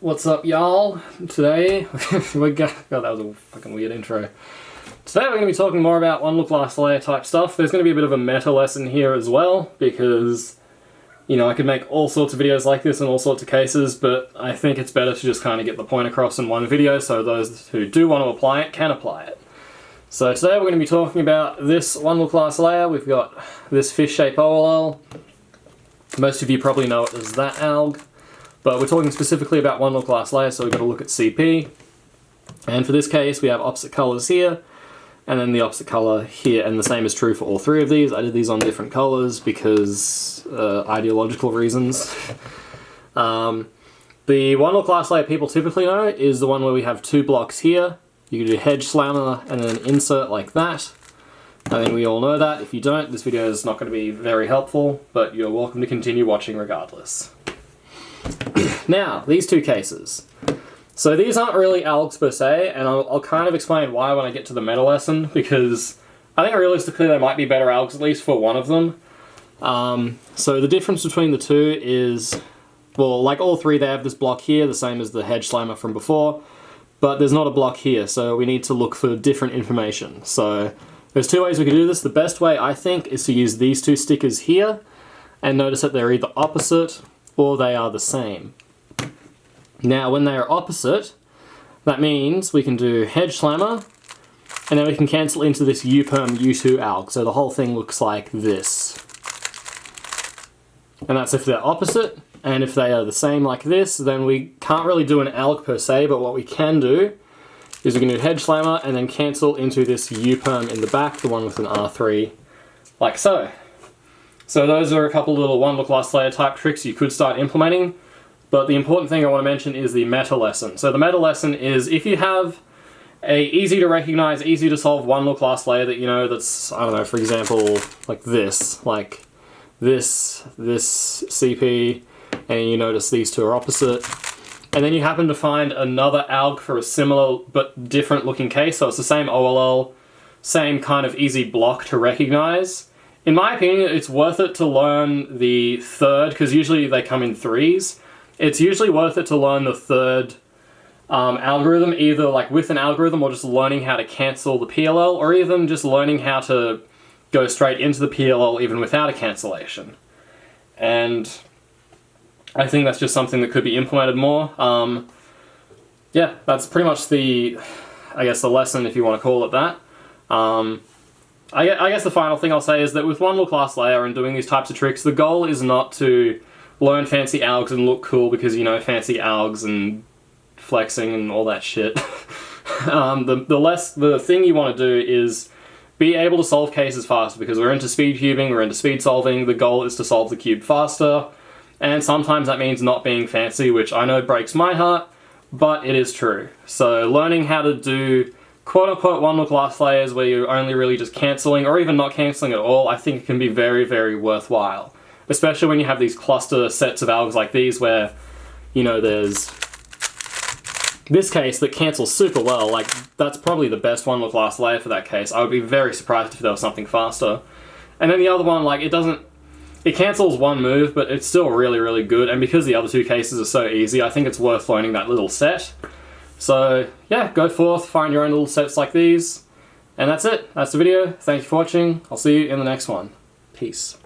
What's up, y'all? Today, God, that was a fucking weird intro. Today we're going to be talking more about one look last layer type stuff. There's going to be a bit of a meta lesson here as well, because, you know, I could make all sorts of videos like this in all sorts of cases, but I think it's better to just kind of get the point across in one video so those who do want to apply it can apply it. So today we're going to be talking about this one look last layer. We've got this fish shape OLL. Most of you probably know it as that alg. But we're talking specifically about one look last layer, so we've got to look at CP. And for this case, we have opposite colors here, and then the opposite color here, and the same is true for all three of these. I did these on different colors because ideological reasons. The one look last layer people typically know is the one where we have two blocks here. You can do hedge slammer and then insert like that. I think we all know that. If you don't, this video is not going to be very helpful, but you're welcome to continue watching regardless. Now, these two cases. So these aren't really algs per se, and I'll kind of explain why when I get to the meta lesson, because I think realistically there might be better algs, at least for one of them. So the difference between the two is, well, like all three, they have this block here, the same as the hedge slammer from before, but there's not a block here, so we need to look for different information. So there's two ways we can do this. The best way, I think, is to use these two stickers here, and notice that they're either opposite or they are the same. Now, when they are opposite, that means we can do hedge slammer, and then we can cancel into this U-perm U2 alg, so the whole thing looks like this. And that's if they're opposite, and if they are the same like this, then we can't really do an alg per se, but what we can do is we can do hedge slammer and then cancel into this U-perm in the back, the one with an R3, like so. So those are a couple little one look last layer type tricks you could start implementing, but the important thing I want to mention is the meta lesson. So the meta lesson is if you have a easy to recognize, easy to solve one look last layer that you know that's, I don't know, for example, like this CP, and you notice these two are opposite, and then you happen to find another alg for a similar but different looking case, so it's the same OLL, same kind of easy block to recognize. In my opinion, it's worth it to learn the third, because usually they come in threes. It's usually worth it to learn the third algorithm, either like with an algorithm or just learning how to cancel the PLL, or even just learning how to go straight into the PLL even without a cancellation. And I think that's just something that could be implemented more. Yeah, that's pretty much the, I guess, the lesson, if you want to call it that. I guess the final thing I'll say is that with one look last layer and doing these types of tricks, the goal is not to learn fancy algs and look cool because, you know, fancy algs and flexing and all that shit. The thing you want to do is be able to solve cases faster, because we're into speed cubing, we're into speed solving. The goal is to solve the cube faster, and sometimes that means not being fancy, which I know breaks my heart, but it is true. So learning how to do quote-unquote one look last layers where you're only really just cancelling, or even not cancelling at all, I think it can be very, very worthwhile. Especially when you have these cluster sets of algs like these where, you know, there's this case that cancels super well. Like, that's probably the best one look last layer for that case. I would be very surprised if there was something faster. And then the other one, like, it cancels one move, but it's still really, really good. And because the other two cases are so easy, I think it's worth learning that little set. So yeah, go forth, find your own little sets like these, and that's it. That's the video. Thank you for watching. I'll see you in the next one. Peace.